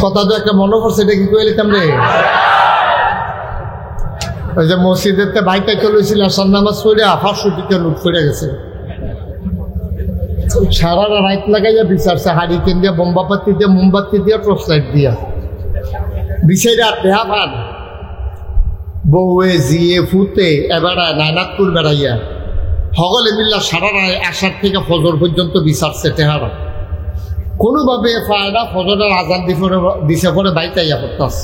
কথা তো একটা মনে পড়ছে, এটা কি কইলিতাম রে? ওই যে মসজিদের বাইকটা চলেছিল, আসার নামাজ পড়ে 500 টাকা লুট করে গেছে। সারা রাত লাগাইয়া বিচারছে, হারিকেন দিয়ে, বোম্বাপাতি দিয়ে, মোমবাতি দিয়ে, টর্চ লাইট দিয়া বিচাইরা দেহা পান বউয়ে জিয়ে ফুতে এবার নাইনাতপুর বেড়াইয়া হগলে মিল্লা সারা রায় আসার থেকে ফজর পর্যন্ত বিচারছে টেহারা। কোনোভাবে ফায়দা ফজরের আজান দিছে পরে বাইতাইয়া করতাস।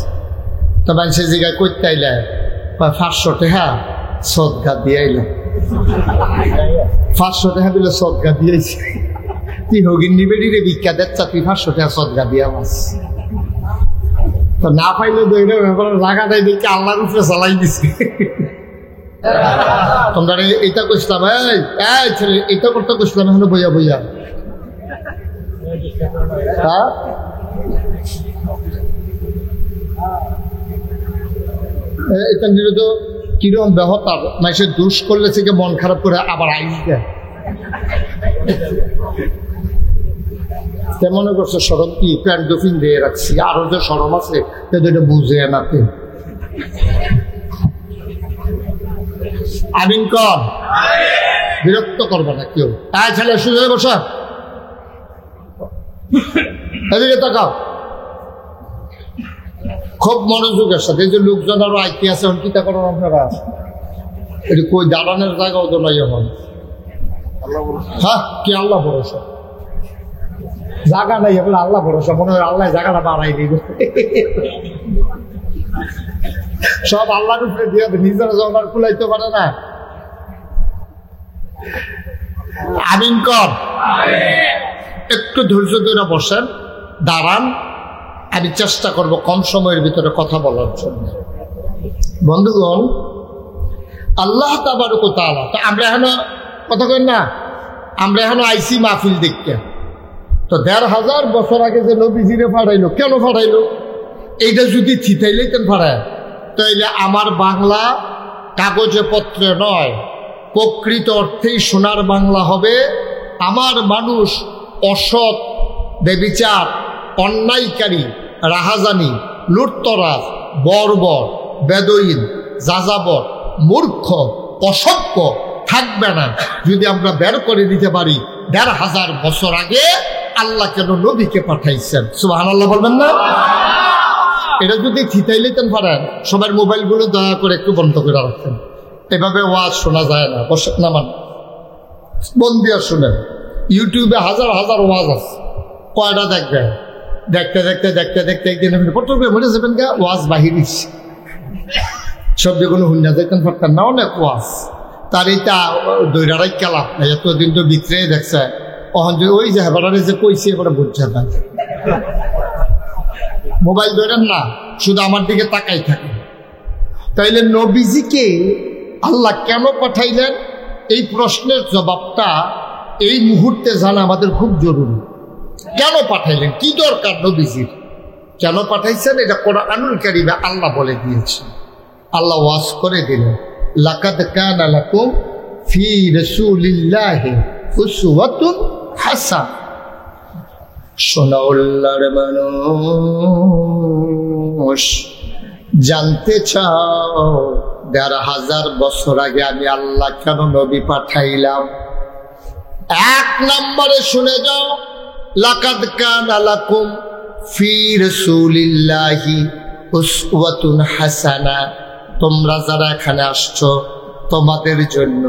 তো মানুষের জায়গায় করতে আইলে 500 টাকা সদগা দিয়ে আইলে, 500 টাকা দিলে সদগা দিয়েছে। তুই হগিন নিবেড়ি রে ভিক্ষা দেচ্ছা, তুই 500 টাকা সদগা দিয়া মাস। তো না পাইলে জায়গা দেয় দেখে আল্লাহর উপরে চালাই দিছে। তোমরা এইটা কইছিলাম, এই ছেলে এইটা করতে কইছিলাম, এখন বইয়া বইয়া এটা তো কিরকম ব্যবহার মানুষের দোষ করলে থেকে মন খারাপ করে আবার আইস দেয়। মনে করছে সরম কি প্যান্ট দফিন দিয়ে রাখছি, আরো যে সরম আছে এটা বুঝে নাতে। আমিন কর, বিরক্ত করবো না কেউ। তাই ছেলে সুযোগ বসা, এদিকে তাকাও খুব মনোযোগের সাথে। এই যে লোকজন আরো আইতে আছে, অঙ্কিতা করেন আপনারা, এটি কই দাঁড়ানোর জায়গাও তো নাই এখন। হ্যাঁ কি আল্লাহ ভরসা, জায়গা নাই বলে আল্লাহ ভরসা, মনে হয় আল্লাহ জায়গাটা বাড়াই দিবে। সব আল্লাহর উপরে দিয়ে নিজেরা জমার কুলাইতে পারে না। আমিন কর। একটু ধৈর্য ধরে বসেন, দাঁড়ান। আমি চেষ্টা করব কম সময়ের ভিতরে কথা বলার জন্য। বন্ধুগণ, আল্লাহ তাবারক ওয়া তাআলা, তো আমরা এখন কথা কই না, আমরা এখন আইসি মাহফিল দেখতে। তো ১৫০০ বছর আগে যে নবীজিরে ফাড়াইলো, কেন ফাড়াইলো? এইটা যদি থিতাইলেতেন ফাড়ায়, তাইলে আমার বাংলা কাগজে পত্রে নয়, প্রকৃত অর্থেই সোনার বাংলা হবে। আমার মানুষ অসৎ, বেবিচার, অন্যায়কারী, রাহাজানি, লুটতরাজ, বর্বর, বেদইন, যাযাবর, মূর্খ, অসভ্য থাকবে না যদি আমরা বের করে দিতে পারি ১৫০০ বছর আগে আল্লাহ কেন নবীকে পাঠাইছেন। সুবহানাল্লাহ বলবেন না? এটা যদি থিতাইলেতেন পারেন, সবার মোবাইলগুলো দয়া করে একটু বন্ধ করে রাখতেন। এভাবে ওয়াজ শোনা যায় না, বসে নামান বন দিয়া শুনেন। ইউটিউবে হাজার হাজার ওয়াজ আছে, কয়টা দেখবেন? দেখতে দেখতে দেখতে দেখতে একদিন পটবে মরে যাবেন গা, ওয়াজ বাহিরিস সব যেগুলো হুন্ডা দেখতেন পারতেন না, অনেক ওয়াজ। তার এইটা দৈরারাই খেলা এতদিন তো ভিতরে দেখছে, ওই যে হেবারে যে কইছে এবারে বুঝছে না। মোবাইল ধরেন না, শুধু আমার দিকে তাকাই থাকে। তাইলে নবীজিকে আল্লাহ কেন পাঠাইলেন, এই প্রশ্নের জবাবটা এই মুহূর্তে জানা আমাদের খুব জরুরি। কেন পাঠাইলেন, কি দরকার নবীজির, কেন পাঠাইছেন, এটা কোরআনুল কারীমে আল্লাহ বলে দিয়েছে। আল্লাহ ওয়াজ করে দিলেন, লাকাদ কানা লাকুম ফি রাসূলিল্লাহি উসওয়াতুন হাসানাহ। সোনাউল্লাহর মানুষ, জানতে চাও ১৫০০ বছর আগে আমি আল্লাহ কেন নবী পাঠাইলাম? এক নম্বরে শুনে যাও, লাকাদ কানা লাকুম ফি রাসূলিল্লাহি উসওয়াতুন হাসানাহ। তোমরা যারা এখানে আসছো, তোমাদের জন্য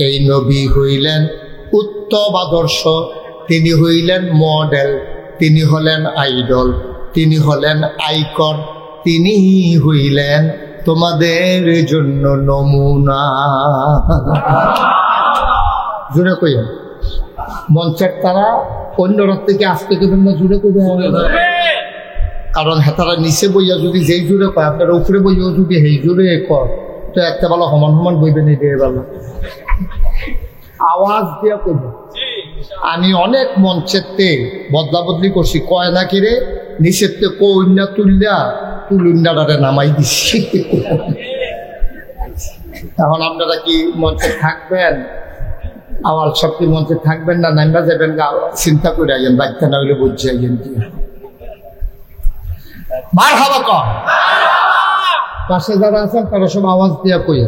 এই নবী হইলেন উত্তম আদর্শ, তিনি হইলেন মডেল, তিনি হলেন আইডল, তিনি হলেন আইকন, তিনি হইলেন তোমাদের জন্য নমুনা। জুড়ে কইয়া মঞ্চের তারা অন্য রাত থেকে আসতে দেবেন না, জুড়ে কইবে। কারণ হেতারা নিচে বইয়া যদি যেই জুড়ে কয়, আপনারা উপরে বইয়াও যদি সেই জুড়ে কয়, তো একটা বেলা সমান সমান বইবেন। এই বেলা আওয়াজ দিয়া কইবে। আমি অনেক মঞ্চেরতে বদলা বদলি করছি, কয় না কিরে নিচেরতে কইনা তুললা তুলুন্ডারে নামাই দিচ্ছি। এখন আপনারা কি মঞ্চে থাকবেন? আওয়াজ সব কি মঞ্চে থাকবেন না নাইবা যাবেন? চিন্তা করে আইয়েন, বাচ্চা না হইলে বুঝছে আইয়েন কি। মারহাবা কর। পাশে যারা আছেন তারা সব আওয়াজ দিয়া কই,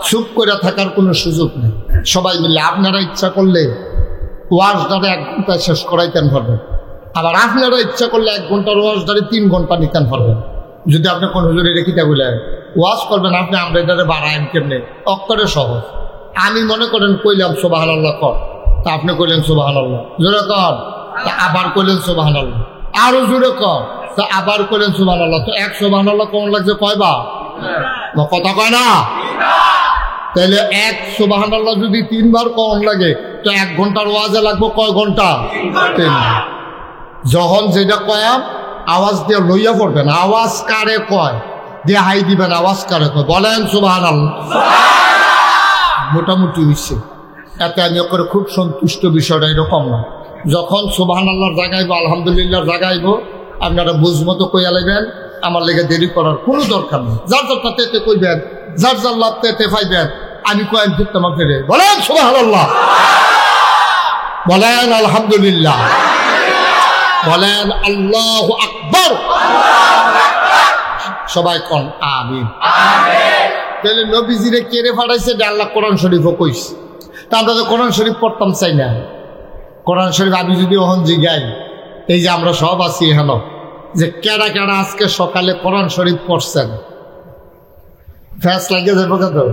চুপ করে থাকার কোনো সুযোগ নেই। সবাই মিলে আপনারা ইচ্ছা করলে ওয়াজ দ্বারা 1 ঘন্টা শেষ করাইতেন পারবেন, আবার আপনারা ইচ্ছা করলে 1 ঘন্টার ওয়াজ দ্বারা 3 ঘন্টা নিতেন পারবেন। যদি আপনি কোন হুজুরে রেখিটা বলে ওয়াজ করবেন, আপনি আমরা এটারে বাড়ায়েন কেমনে? অক্ষরে সহজ। আমি মনে করেন কইলাম সুবহানাল্লাহ কর, তা আপনি কইলেন সুবহানাল্লাহ, জোরে কর, তা আবার কইলেন সুবহানাল্লাহ, আরো জোরে কর, তা আবার কইলেন সুবহানাল্লাহ। তো 1 সুবহানাল্লাহ কোন লাগছে কয়বার? কথা কয় না? তাহলে 1 সুবহানাল্লাহ যদি 3 বার কোন লাগে, তো 1 ঘন্টার ওয়াজে লাগবে কয় ঘন্টা? 3। যখন যেটা কয়াম আওয়াজ দিয়ে লইয়া পড়বেন। আওয়াজ কারে কয় দিয়ে হাই দিবেন, আওয়াজ কারে কয় বলেন সুবহানাল্লাহ। মোটামুটি হইছে, এতে আমি ওকে খুব সন্তুষ্ট। বিষয়টা এরকম না, যখন সুবহানাল্লাহর জাগাইব, আলহামদুলিল্লাহর জাগাইব, আপনারা বুঝমতো কইয়া লাগবেন। আমার লেগে দেরি করার কোনো দরকার নেই। যার যার তেতে কইবেন, যার যার লাভ তেতে পাইবেন। আমি কয়েন ফিরতাম ফিরে বলেন সুবহানাল্লাহ, বলেন আলহামদুলিল্লাহ, বলেন আল্লাহু আকবার। সবাই কোন আমিন। তাহলে নবীজিরে কেড়ে ফাটাইছে, আল্লাহ কোরআন শরীফও কইছে। তা আমরা তো কোরআন শরীফ পড়তাম চাই না। কোরআন শরীফ আমি যদি ওহন জিগাই, এই যে আমরা সব আছি এখানে, যে কেডা কেডা আজকে সকালে কোরআন শরীফ পড়ছেন, ফ্যাস লাগিয়ে যাবো গা, তো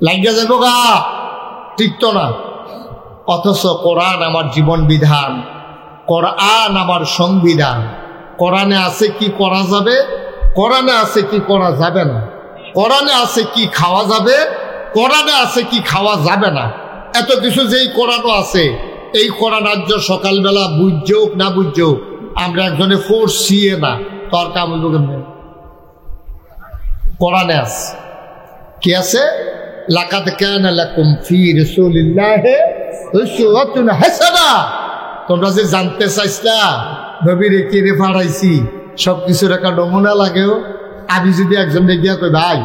লাগিয়ে যাবো গা, ঠিক তো না? অথচ কোরআন আমার জীবন বিধান, কোরআন আমার সংবিধান। কোরআনে আছে কি করা যাবে, কোরআনে আছে কি করা যাবে না, কোরআনে আছে কি খাওয়া যাবে, কোরআনে আছে কি খাওয়া যাবে না। এত কিছু যেই কোরআনও আছে, এই কোরআন আজ সকালবেলা বুঝযোগ না বুঝযোগ আমরা একজনে ফোর্সিয়ে না, তোর কাম কোরআনে আছে। কি আছে? লাকাদ কানা লাকুম ফি রাসূলিল্লাহি উসওয়াতুন হাসানা। তোমরা যে জানতে চাইছিলা নবীরে কেড়ে ফাড়াইছি, সবকিছুর একটা নমুনা লাগেও। আমি যদি একজন গিয়া কই ভাই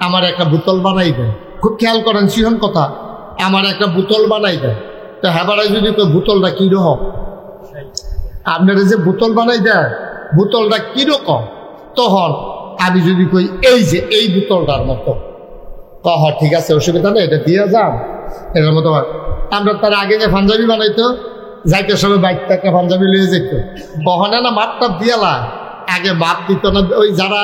আমার একটা বোতল বানাই দেন, খুব খেয়াল করেন সিহন কথা, আমার একটা বোতল বানাই দেন, তো হেবারাই যদি কই বোতলটা কিরকম, আপনারা যে বোতল বানাই দেন বোতলটা কিরকম, তখন আমি যদি কই এই যে এই বোতলটার মতো, কহ ঠিক আছে অসুবিধা নেই, এটা দিয়ে যান এটার মতো। আমরা তার আগে যে পাঞ্জাবি বানাইতো, যাইতে সবাই বাইক থেকে পাঞ্জাবি লিয়ে যেত, কখনো না মাপটা দিয়ালা, আগে মাপ দিত না। ওই যারা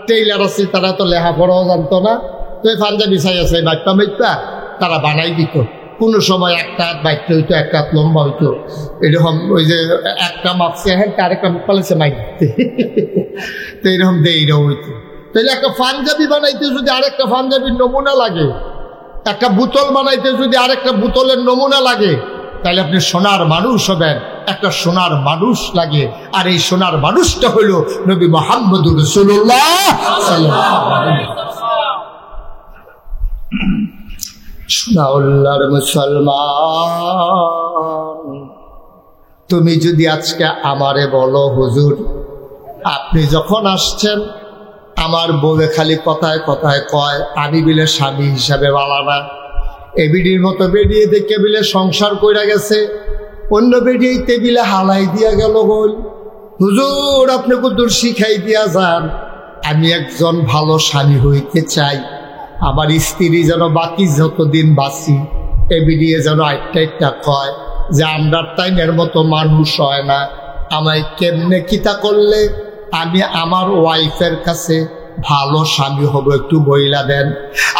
টেইলার আছে তারা তো লেখাপড়াও জানতো না, তো ওই পাঞ্জাবি চাই আছে বাইকটা মাইপা তারা বানাই দিত। কোনো সময় একটা হাত বাইকটা হইতো, একটা হাত লম্বা হইতো, এরকম ওই যে একটা মাপছে হ্যাঁ আরেকটা পালাইছে মাইক দিতে, তো এরকম এইটাও হইতো। তাহলে একটা পাঞ্জাবি বানাইতে যদি আরেকটা পাঞ্জাবির নমুনা লাগে, একটা বোতল বানাইতে যদি আরেকটা বোতলের নমুনা লাগে, তাহলে আপনি সোনার মানুষ হবেন, একটা সোনার মানুষ লাগে। আর এই সোনার মানুষটা হইল নবী মুহাম্মদুর রাসূলুল্লাহ সাল্লাল্লাহু আলাইহি ওয়াসাল্লাম। সোনাউল্লাহর মুসলমান, তুমি যদি আজকে আমারে বলো হুজুর আপনি যখন আসছেন আমার বউয়ে খালি কথায় কথায় কয় আমি বিলে স্বামী হিসাবে বালানা, এ বিডির মতো বেরিয়ে দেখে বিলে সংসার কইরা গেছে, অন্য বেরিয়ে টেবিলে হালাই দিয়া গেল, বল হুজুর আপনি কদ্দুর শিখাই দিয়া যান, আমি একজন ভালো স্বামী হইতে চাই, আমার স্ত্রী যেন বাকি যতদিন বাঁচি এ বিডিয়ে যেন একটা কয় যে আমরা টাইমের মতো মানুষ হয় না, আমায় কেমনে কিতা করলে আমি আমার ওয়াইফের কাছে ভালো স্বামী হব একটু বইলা দেন।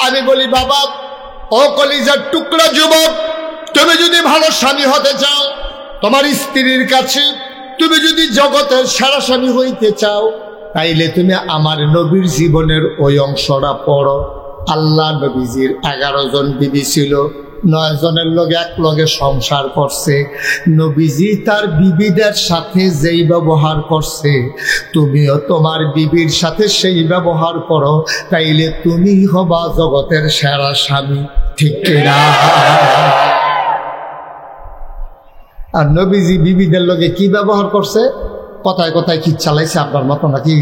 আমি বলি বাবা ও কলিজার টুকরা যুবক, তুমি যদি ভালো স্বামী হতে চাও, তোমার স্ত্রীর কাছে তুমি যদি জগতের সেরা স্বামী হইতে চাও, তাইলে তুমি আমার নবীর জীবনের ওই অংশটা পড়ো। আল্লাহ নবীজির 11 জন বিবি ছিল, 9 জনের লগে এক লগে সংসার করছে। নবীজি তার বিবিদের সাথে যেই ব্যবহার করছে তুমিও তোমার বিবির সাথে সেই ব্যবহার করো, তাইলে তুমি হবা জগতের সেরা স্বামী, ঠিক না? আর নবীজি বিবিদের লগে কি ব্যবহার করছে, কথায় কথায় কি চালাইছে আপনার মতো নাকি?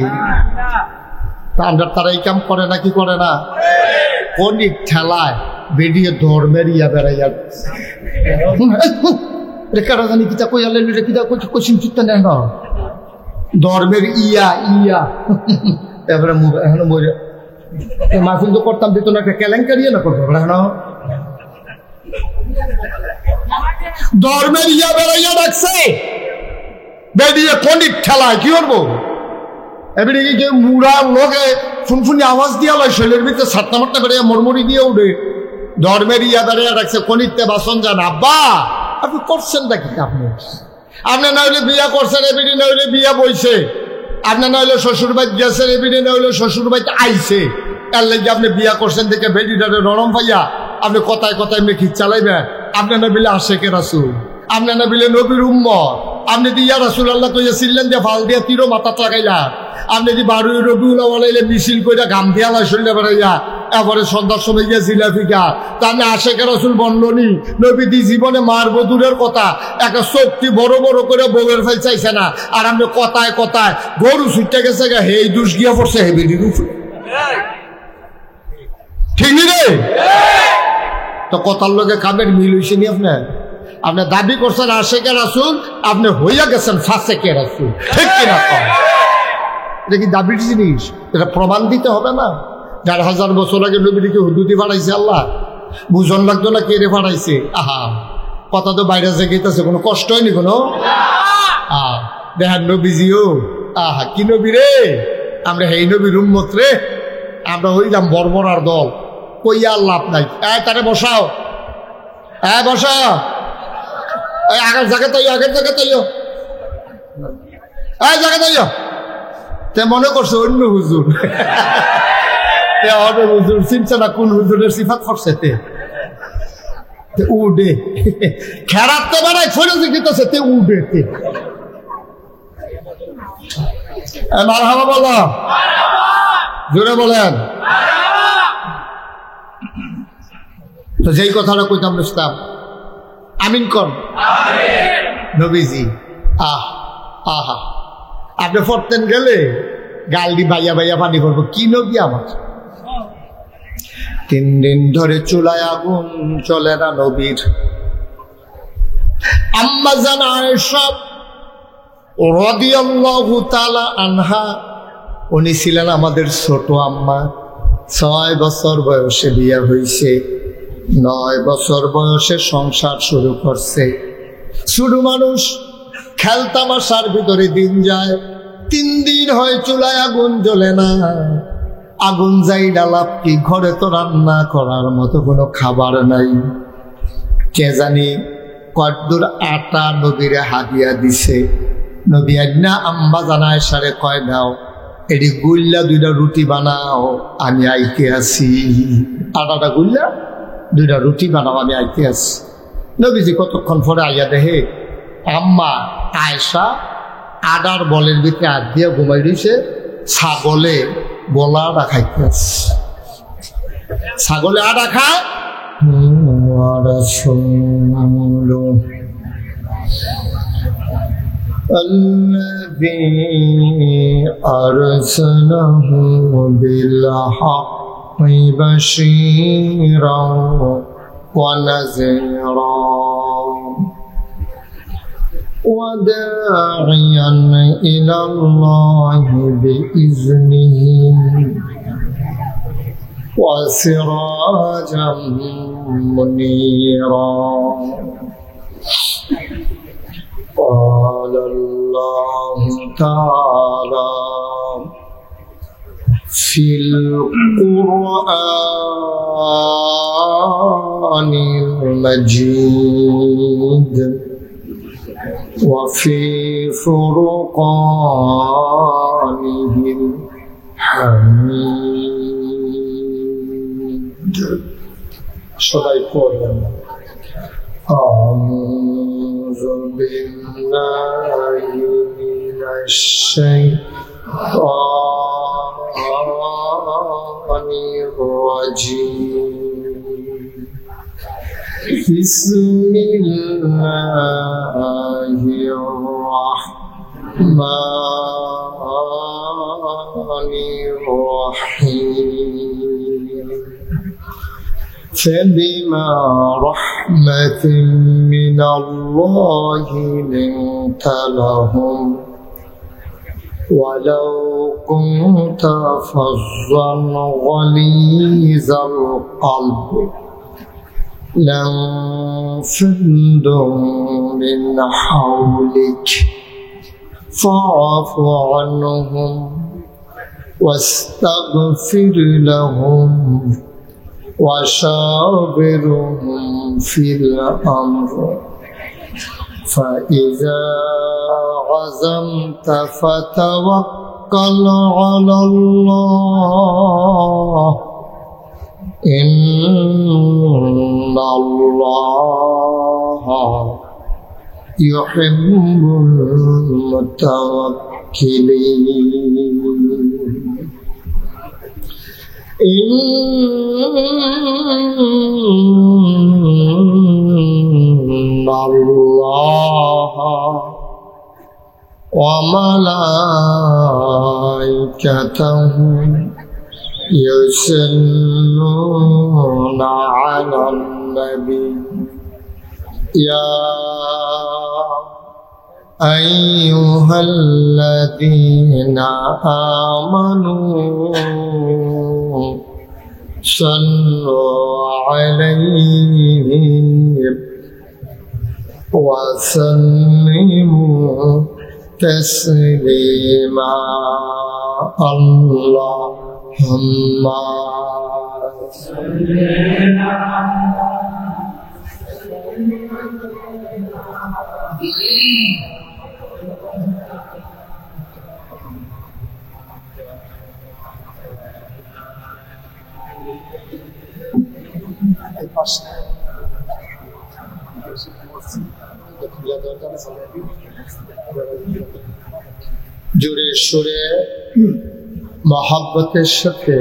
আমরা তারা এই কাম করে নাকি করে না? কোন ঠেলায় বেরিয়ে ধর্মের ইয়া বেড়াইয়া রেখা রাজানি কিতা কইয়ালেন, কিতা কোচিং চিত্তা নেন ধর্মের ইয়া ইয়া এবারে এখন মাহফিল তো করতাম দিত না, একটা কেলেঙ্কারি না করবো এখন ধর্মের ইয়া বেড়াইয়া রাখছে বেরিয়ে কনিক ঠেলায় কি করবো এবারে কি মুড়ার লোকে ফুনফুনি আওয়াজ দিয়া লয় শৈলের ভিতরে সাতটা মাট্টা বেড়ে মরমরি দিয়ে উঠে ধর্মের ইয়া বেড়াইয়া রাখছে কনিকতে বাসন যান। আব্বা আপনি করছেন নাকি আপনি আপনি না হইলে বিয়া করছেন এবিডি না হইলে বিয়া বইছে, আপনি না হইলে শ্বশুর বাড়ি গেছেন এবিডি না হইলে শ্বশুর বাড়িতে আইছে, তার লাগে আপনি বিয়া করছেন দেখে বেডিটারে নরম পাইয়া আপনি কথায় কথায় মেখি চালাইবেন। আপনি না বিলে আশেকে রাসূল, আপনি না বিলে নবীর উম্মত, আপনি দি ইয়া রাসূল আল্লাহ কইয়া ছিলেন যে ফাল দিয়া তীরও মাথাত লাগাইলা, আপনি দি 12 রবিউল আউয়ালে মিছিল কইরা গাম দিয়া লাই শরীরে বেড়াইয়া এবারে সন্ধ্যার সময় গিয়ে জিলাফিকা তাহলে আশেকে রাসূল বললনি নবী দি জীবনে মারব দূরের কথা একটা শক্তি বড় বড় করে বউয়ের ফেল চাইছে না, আর আপনি কথায় কথায় গরু ছুটতে গেছে গা হেই দুষ গিয়া পড়ছে হেবিডির উপরে, ঠিক নি রে? তো কথার লগে কামের মিল হইছে নি আপনার? আপনি দাবি করছেন আশেকে রাসূল, আপনি হইয়া গেছেন ফাসেকে রাসূল, ঠিক কিনা? এটা কি দাবির জিনিস? এটা প্রমাণ দিতে হবে না? 4000 বছর আগে নবীকে হুদুদি বাড়াইছে আল্লাহ, বুঝন লাগতো না কে রে বাড়াইছে? আহা কথা তো বাইরে যে গেতেছে, কোনো কষ্ট হয়নি কোনো? দেখেন নবীজিও আহা কি নবী রে, আমরা এই নবীর উম্মত রে, আমরা হইলাম বর্বরার দল, কইয়া লাভ নাই। তারে বসাও, বসাও, আগের জায়গা তাইও, আগের জায়গা তাইও, জায়গা তাইও। তে মনে করছে অন্য হুজুর, হুজুর চিনছে না কোন হুজুরের সিফাত করছে, তে উডে খেরাতে বানাই ফরিজি দিতেছে, তে উডে তে মারহাবা বলো, জোরে বলেন। তো যেই কথাটা কইতাম বুঝতাম, আমিন কর নবীজি। আহা আপনি পড়তেন গেলে গাল দি বাইয়া বাইয়া পানি করবো, কি নবী আমার। 3 দিন ধরে চুলায় আগুন চলে না নবীর। আম্মা জান আয়েশা রাদিয়াল্লাহু তাআলা আনহা, উনি ছিলেন আমাদের ছোট আম্মা। 6 বছর বয়সে বিয়ে হয়েছে, 9 বছর বয়সে সংসার শুরু করছে। শুরু মানুষ খেলতামাশার ভিতরে দিন যায়। 3 দিন হয় চুলায় আগুন জ্বলে না। আগুন যাই ডালাপ কি, ঘরে তো রান্না করার মতো কোনো খাবার নাই। কে জানি কতদূর আটা নবীরে হাদিয়া দিছে। নবী না আম্মা জানায় সারে কয় নাও এটি গুল্লা 2টা রুটি বানাও, আমি আইতে আসি। আটাটা গুল্লা 2টা রুটি বানাও, আমি আইতে আসি। নবীজি কতক্ষণ পরে আইয়া দেহে আম্মা আয়েশা আডার বলের ভিতরে হাত দিয়ে ঘুমাই দিছে, ছাগলে বলা রাখাইতে আসে। ছাগলে আডা খায়। الذي أرسله بالحق بشيرا ونذيرا وداعيا إلى الله بإذنه وسراجا منيرا. قال الله تعالى في القرآن المجيد وفي فرقانه الحميد. সবাই পড়বেন। أعوذ بالله من الشيطان الرجيم. بسم الله الرحمن الرحيم. فبما رحمة من الله لنت لهم ولو كنت فظا غليظ القلب لانفضوا من حولك فاعف عنهم واستغفر لهم وشاورهم في الأمر فإذا عزمت فتوكل على الله إن الله يحب المتوكلين إن الله وملائكته يصلون على النبي يا أيها الذين آمنوا صلوا عليه وسلموا تسليما اللهم صل জোরে সুরে মহব্বতের সাথে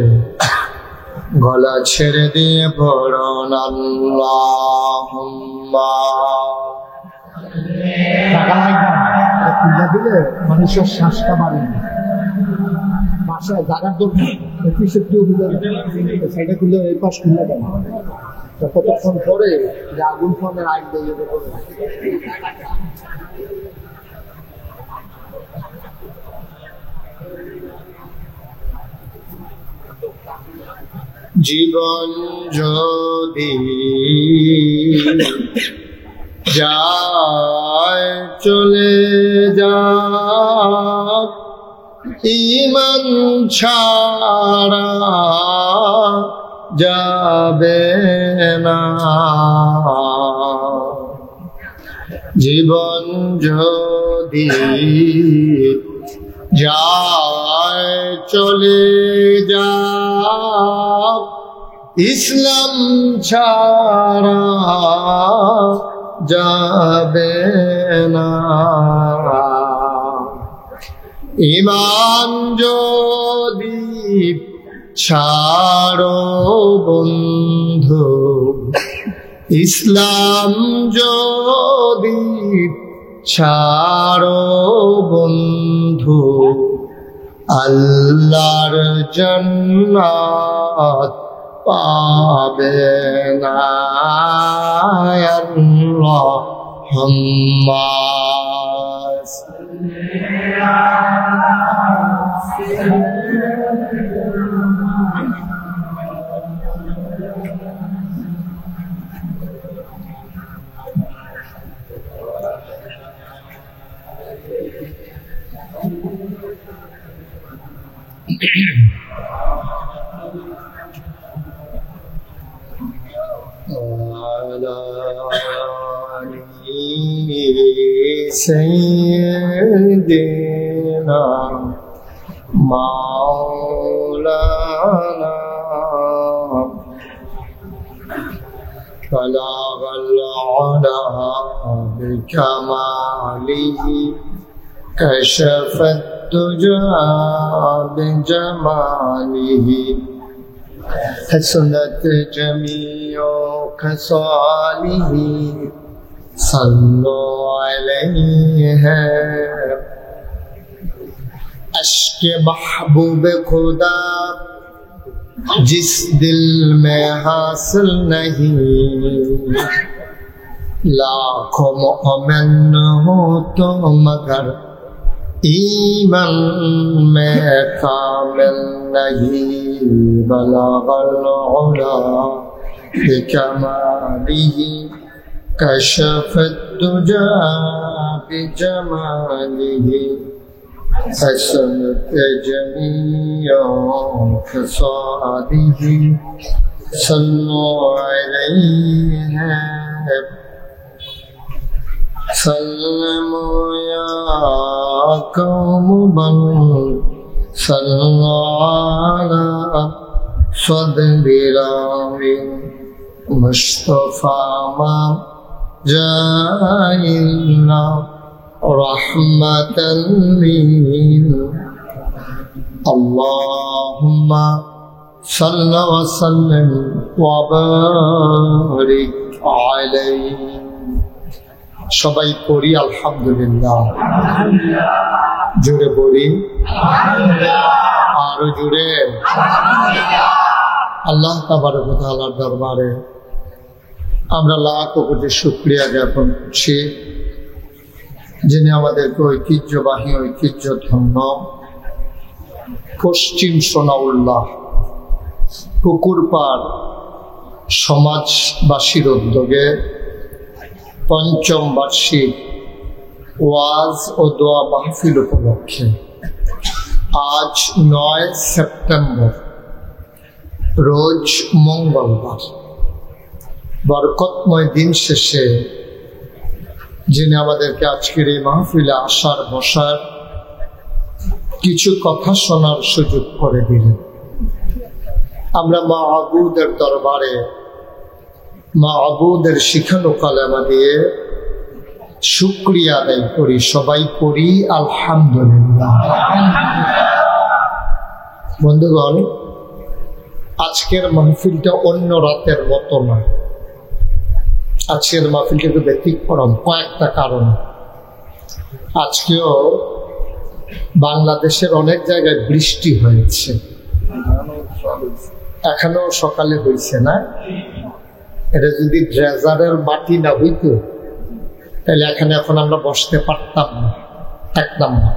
গলা ছেড়ে দিয়ে পড়ুন আল্লাহুম্মা। টাকা দিলে মানুষের শ্বাসটা বাড়ে না, বাসায় জায়গার দরকার সাইডে খুললে এই পাশ খুললে কেন কতক্ষণ পরে যে আগুন ফোনের আইন দিয়ে যেতে পারবে। জীবন যদি যায় চলে যায় ঈমান ছাড়া যাবে না। জীবন যদি যায় চলে যায় ইসলাম ছাড়া যাবে না। ঈমান যদি ছাড়ো বন্ধু, ইসলাম যদি ছাড়ো বন্ধু, আল্লাহর জান্নাত পাবে না। আল্লাহুম্মা سيدنا مولانا بلغ العلا بكماله كشف الدجى بجماله حسنت جميع خصاله صلوا عليه عشق محبوب خدا जिस दिल में हासिल नहीं, लाखों मोमिन हो तो मगर ईमान में कामिल नहीं बलगल उला बिकमालिही कशफत दुजा बिजमालिही हसनत जमीअ खसालिही सल्लु अलैहि सल्लमु या कौम बन सल्लल्लाहु सदबिरामी मुस्तफा मा जाइल्ला रहमतल लिल अल्लाहुम्मा सल्लि व सल्लिम व बारिक अलैहि সবাই পড়ি আলহামদুলিল্লাহ জোরে পড়ি আরো জোরে আল্লাহ তাবারক ওয়া তাআলার দরবারে আমরা লাখ কোটি শুকরিয়া জ্ঞাপন করছি যিনি আমাদেরকে ঐতিহ্যবাহী ঐতিহ্যধন্য পশ্চিম সোনাউল্লাহ পুকুরপাড় সমাজবাসীর উদ্যোগে পঞ্চম বার্ষিক ওয়াজ ও দোয়া মাহফিল উপলক্ষে আজ 9 সেপ্টেম্বর রোজ মঙ্গলবার বরকতময় দিন শেষে যিনি আমাদেরকে আজকের এই মাহফিলে আসার বসার কিছু কথা শোনার সুযোগ করে দিলেন। আমরা মাহবুদের দরবারে মাহবুদের শিখানো কালেমা দিয়ে শুকরিয়া আদায় করি, সবাই করি আলহামদুলিল্লাহ। বন্ধুগণ, আজকের মাহফিলটা অন্য রাতের মতো না। আজকের মাহফিলটা একটু ব্যতিক্রম কয়েকটা কারণ। আজকেও বাংলাদেশের অনেক জায়গায় বৃষ্টি হয়েছে, এখনো সকালে হয়েছে না। এটা যদি ড্রেজারের মাটি না হইতো তাহলে এখানে এখন আমরা বসতে পারতাম না, এক নাম্বার।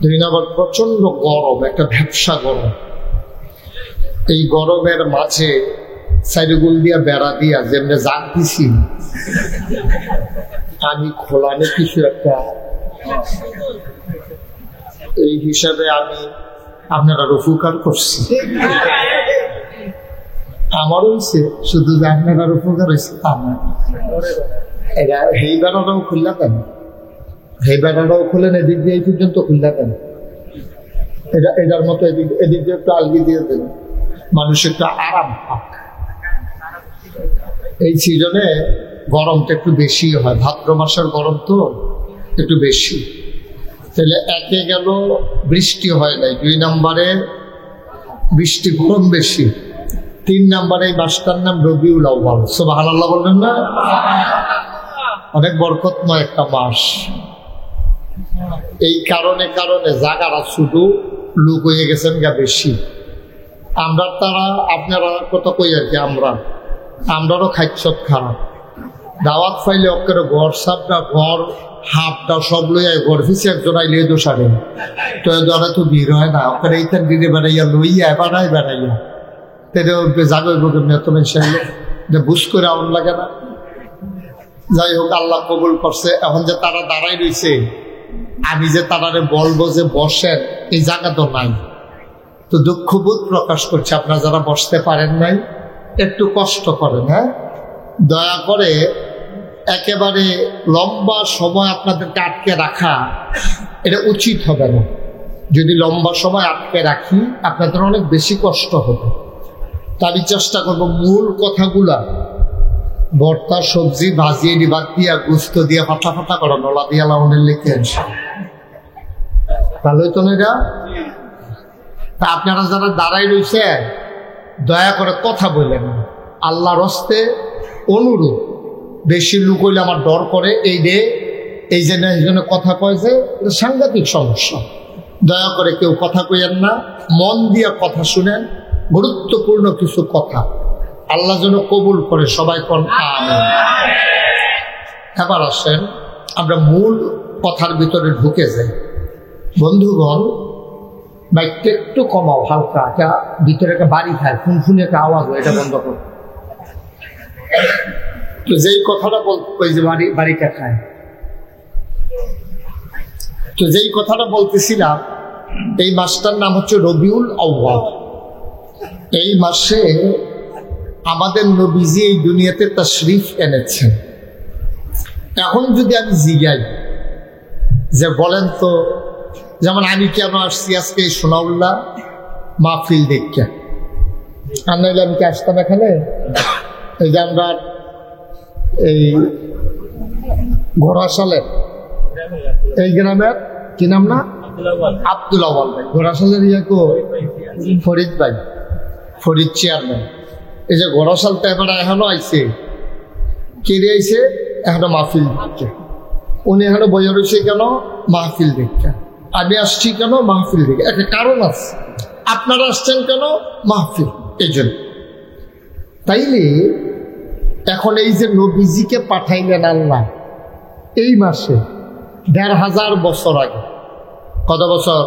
দুই নাম্বার, প্রচন্ড গরম, একটা ভ্যাপসা গরম। এই গরমের মাঝে চারিগুল দিয়া বেড়া দিয়া যেমনি জাগ দিছি, আমি খোলানে কিছু একটা, এই হিসাবে আমি আপনারা উপকার করছি। আমার হয়েছে শুধু যে আপনার উপকার হয়েছে তা না। এটা হেই বেড়াটাও খুললা কেন, হেই বেড়াটাও খুলেন, এদিক দিয়ে এই পর্যন্ত খুললা কেন, এটার মতো এদিক দিয়ে একটু আলগি দিয়ে দেন, মানুষ একটু আরাম পাক। এই সিজনে গরমটা একটু বেশি হয়, ভাদ্র মাসের গরম তো একটু বেশি। তাহলে একে গেল বৃষ্টি হয় নাই, দুই নম্বরে বৃষ্টি গরম বেশি, তিন নম্বরে এই মাসটার নাম রবিউল আউয়াল। সুবহানাল্লাহ বলবেন না? অনেক বরকতময় একটা মাস। এই কারণে জাগারা শুধু লোক হয়ে গেছেন গা বেশি। আমরা তারা আপনারা কত কই আর কি, আমরারও খাদ্য খারাপ। দাওয়াত পাইলে অক্কের ঘর সাপটা, ঘর হাফটা সব লইয়া ঘর ফিসে একজন আইলে দোষারে তো ধরে তো ভিড় হয় না। ওখানে এইখান দিনে বেড়াইয়া লইয়া বেড়াইয়া বুঝ করে আউন লাগে না। যাই হোক, আল্লাহ কবুল করছে। এখন যে তারা দাঁড়াই রয়েছে, আমি যে তারারে বলবো যে বসেন, এই জায়গা তো নাই, তো দুঃখবোধ প্রকাশ করছে। আপনারা যারা বসতে পারেন নাই একটু কষ্ট করেন, হ্যাঁ, দয়া করে। একেবারে লম্বা সময় আপনাদেরকে আটকে রাখা এটা উচিত হবে না। যদি লম্বা সময় আটকে রাখি আপনাদের অনেক বেশি কষ্ট হবে। আমি চেষ্টা করবো মূল কথাগুলা, ভর্তা সবজি ভাজিয়ে বাদ দিয়া গুস্ত দিয়ে ফাটা ফাটা করো, নলা দিয়া লাউনের লিখে ভালোই তো না। তা আপনারা যারা দাঁড়াই রয়েছে দয়া করে কথা বললেন, আল্লাহর হস্তে অনুরোধ। বেশি লোক হইলে আমার ডর করে, এই জন্য কথা কয় যে সাংঘাতিক সমস্যা। দয়া করে কেউ কথা কইয়েন না, মন দিয়া কথা শুনেন, গুরুত্বপূর্ণ কিছু কথা আল্লাহ যেন কবুল করে। সবাই কোন আমিন। এবার আসেন আমরা মূল কথার ভিতরে ঢুকে যাই। বন্ধুগণ, বাইকটা একটু কমাও, হালকা, এটা ভিতরে একটা বাড়ি খায়, ফুনফুনি একটা আওয়াজ হয়, এটা বন্ধ করো। তো যেই কথাটা ওই যে বাড়িটা খায়, তো যেই কথাটা বলতেছিলাম, এই মাসটার নাম হচ্ছে রবিউল আউয়াল। এই মাসে আমাদের নবীজি এই দুনিয়াতে তাশরীফ এনেছেন। এখন যদি আমি জিজ্ঞাই যে বলেন তো, যেমন আমি কেন আসছি আজকে এই সোনাউল্লাহ মাহফিল দেখতে, আর নইলে আমি কি আসতাম এখানে? এই যে আমরা এই ঘোড়াশালের এই গ্রামের কি নাম না, আব্দুল আওয়াল ভাই, ঘোড়াশালের ইয়াকো ফরিদ ভাই, ফরিদ চেয়ারম্যান। এই যে ঘোড়াশালটা এবারে এখনো আইছে, কেড়ে আইছে এখনো মাহফিল দেখতে। উনি এখনো বইয়া রয়েছে কেন? মাহফিল দেখতে। আমি আসছি কেন? মাহফিল দেখে। একটা কারণ আছে, আপনারা আসছেন কেন? মাহফিল, এই জন্য। তাইলে এখন এই যে নবীজিকে পাঠাইলেন আল্লাহ এই মাসে ১৫০০ বছর আগে, কত বছর?